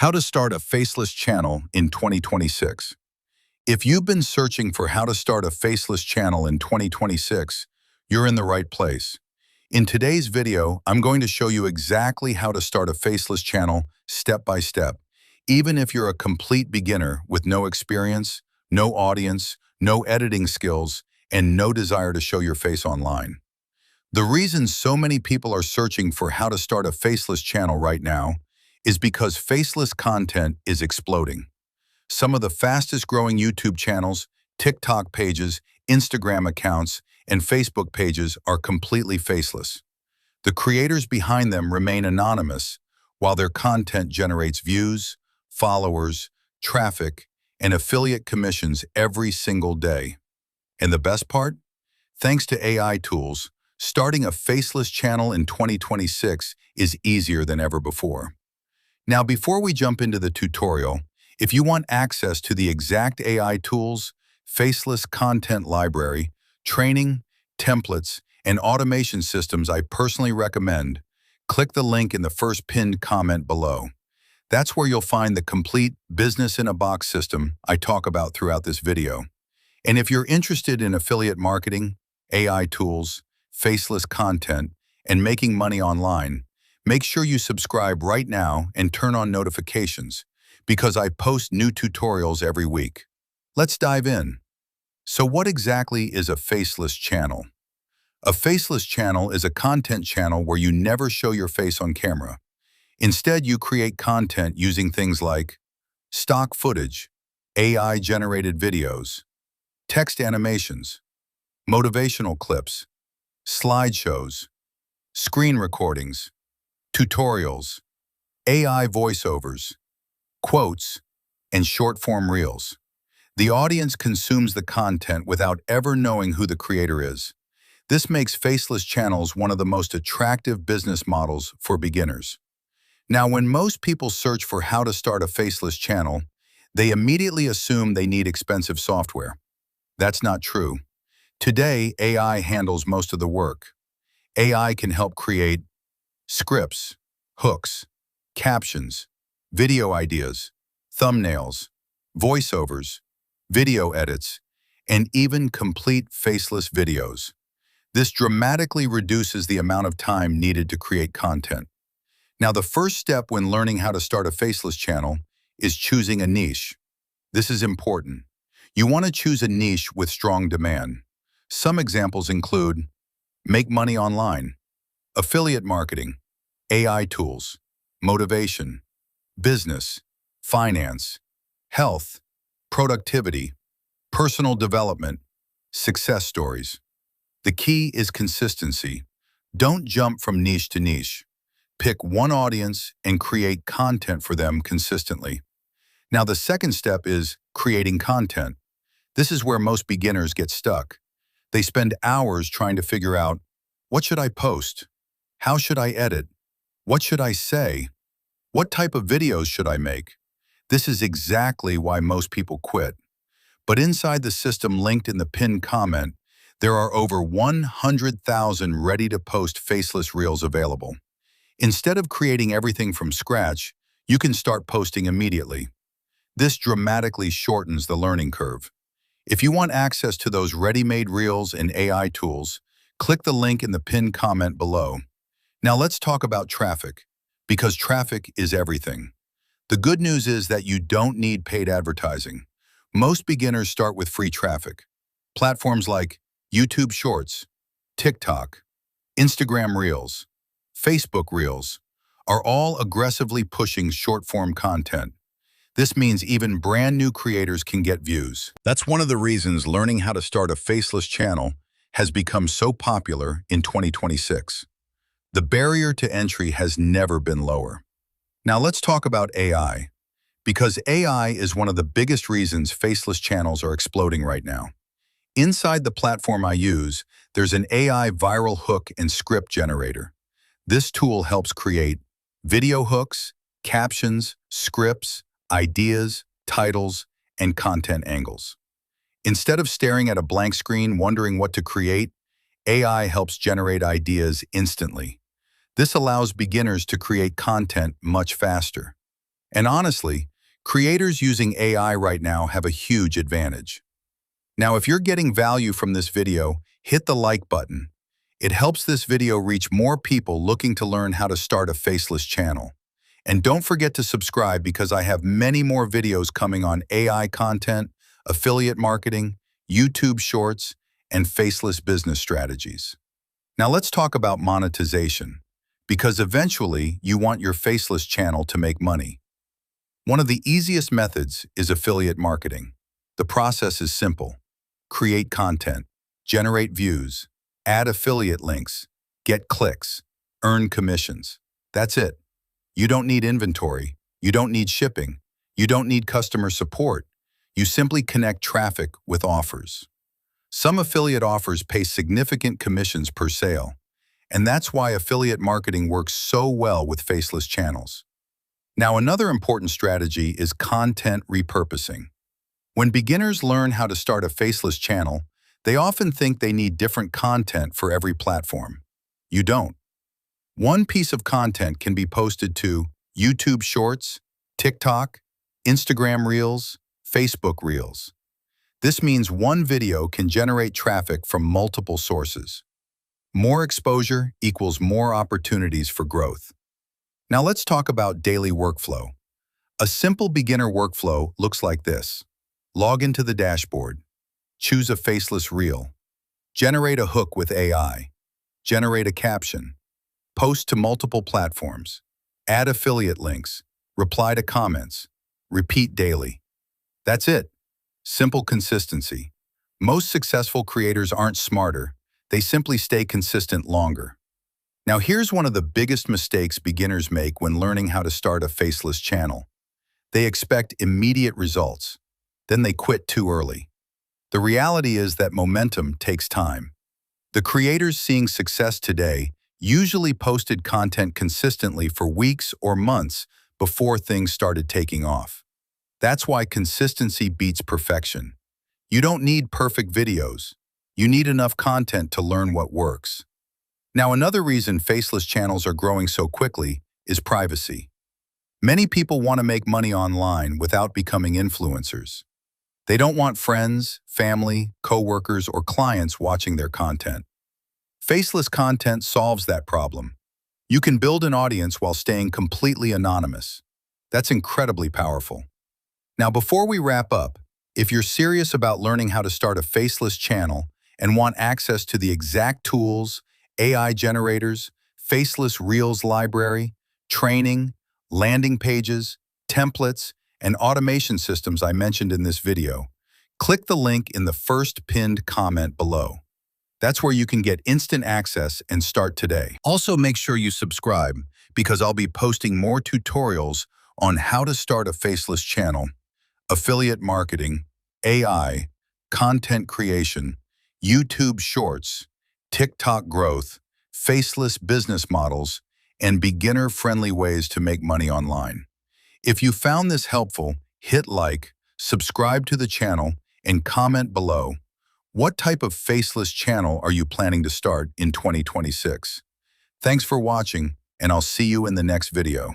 How to start a faceless channel in 2026. If you've been searching for how to start a faceless channel in 2026, you're in the right place. In today's video, I'm going to show you exactly how to start a faceless channel step by step, even if you're a complete beginner with no experience, no audience, no editing skills, and no desire to show your face online. The reason so many people are searching for how to start a faceless channel right now is because faceless content is exploding. Some of the fastest growing YouTube channels, TikTok pages, Instagram accounts, and Facebook pages are completely faceless. The creators behind them remain anonymous while their content generates views, followers, traffic, and affiliate commissions every single day. And the best part? Thanks to AI tools, starting a faceless channel in 2026 is easier than ever before. Now, before we jump into the tutorial, if you want access to the exact AI tools, faceless content library, training, templates, and automation systems I personally recommend, click the link in the first pinned comment below. That's where you'll find the complete business-in-a-box system I talk about throughout this video. And if you're interested in affiliate marketing, AI tools, faceless content, and making money online, make sure you subscribe right now and turn on notifications, because I post new tutorials every week. Let's dive in. So what exactly is a faceless channel? A faceless channel is a content channel where you never show your face on camera. Instead, you create content using things like stock footage, AI-generated videos, text animations, motivational clips, slideshows, screen recordings, tutorials, AI voiceovers, quotes, and short-form reels. The audience consumes the content without ever knowing who the creator is. This makes faceless channels one of the most attractive business models for beginners. Now, when most people search for how to start a faceless channel, they immediately assume they need expensive software. That's not true. Today, AI handles most of the work. AI can help create scripts, hooks, captions, video ideas, thumbnails, voiceovers, video edits, and even complete faceless videos. This dramatically reduces the amount of time needed to create content. Now, the first step when learning how to start a faceless channel is choosing a niche. This is important. You want to choose a niche with strong demand. Some examples include make money online, affiliate marketing, AI tools, motivation, business, finance, health, productivity, personal development, success stories. The key is consistency. Don't jump from niche to niche. Pick one audience and create content for them consistently. Now, the second step is creating content. This is where most beginners get stuck. They spend hours trying to figure out, what should I post? How should I edit? What should I say? What type of videos should I make? This is exactly why most people quit. But inside the system linked in the pinned comment, there are over 100,000 ready-to-post faceless reels available. Instead of creating everything from scratch, you can start posting immediately. This dramatically shortens the learning curve. If you want access to those ready-made reels and AI tools, click the link in the pinned comment below. Now let's talk about traffic, because traffic is everything. The good news is that you don't need paid advertising. Most beginners start with free traffic. Platforms like YouTube Shorts, TikTok, Instagram Reels, Facebook Reels are all aggressively pushing short-form content. This means even brand new creators can get views. That's one of the reasons learning how to start a faceless channel has become so popular in 2026. The barrier to entry has never been lower. Now let's talk about AI, because AI is one of the biggest reasons faceless channels are exploding right now. Inside the platform I use, there's an AI viral hook and script generator. This tool helps create video hooks, captions, scripts, ideas, titles, and content angles. Instead of staring at a blank screen wondering what to create, AI helps generate ideas instantly. This allows beginners to create content much faster. And honestly, creators using AI right now have a huge advantage. Now, if you're getting value from this video, hit the like button. It helps this video reach more people looking to learn how to start a faceless channel. And don't forget to subscribe because I have many more videos coming on AI content, affiliate marketing, YouTube shorts, and faceless business strategies. Now let's talk about monetization, because eventually you want your faceless channel to make money. One of the easiest methods is affiliate marketing. The process is simple. Create content, generate views, add affiliate links, get clicks, earn commissions. That's it. You don't need inventory. You don't need shipping. You don't need customer support. You simply connect traffic with offers. Some affiliate offers pay significant commissions per sale, and that's why affiliate marketing works so well with faceless channels. Now, another important strategy is content repurposing. When beginners learn how to start a faceless channel, they often think they need different content for every platform. You don't. One piece of content can be posted to YouTube Shorts, TikTok, Instagram Reels, Facebook Reels. This means one video can generate traffic from multiple sources. More exposure equals more opportunities for growth. Now let's talk about daily workflow. A simple beginner workflow looks like this. Log into the dashboard. Choose a faceless reel. Generate a hook with AI. Generate a caption. Post to multiple platforms. Add affiliate links. Reply to comments. Repeat daily. That's it. Simple consistency. Most successful creators aren't smarter. They simply stay consistent longer. Now here's one of the biggest mistakes beginners make when learning how to start a faceless channel. They expect immediate results. Then they quit too early. The reality is that momentum takes time. The creators seeing success today usually posted content consistently for weeks or months before things started taking off. That's why consistency beats perfection. You don't need perfect videos. You need enough content to learn what works. Now, another reason faceless channels are growing so quickly is privacy. Many people want to make money online without becoming influencers. They don't want friends, family, coworkers, or clients watching their content. Faceless content solves that problem. You can build an audience while staying completely anonymous. That's incredibly powerful. Now, before we wrap up, if you're serious about learning how to start a faceless channel and want access to the exact tools, AI generators, faceless Reels library, training, landing pages, templates, and automation systems I mentioned in this video, click the link in the first pinned comment below. That's where you can get instant access and start today. Also, make sure you subscribe because I'll be posting more tutorials on how to start a faceless channel, affiliate marketing, AI, content creation, YouTube Shorts, TikTok growth, faceless business models, and beginner-friendly ways to make money online. If you found this helpful, hit like, subscribe to the channel, and comment below. What type of faceless channel are you planning to start in 2026? Thanks for watching, and I'll see you in the next video.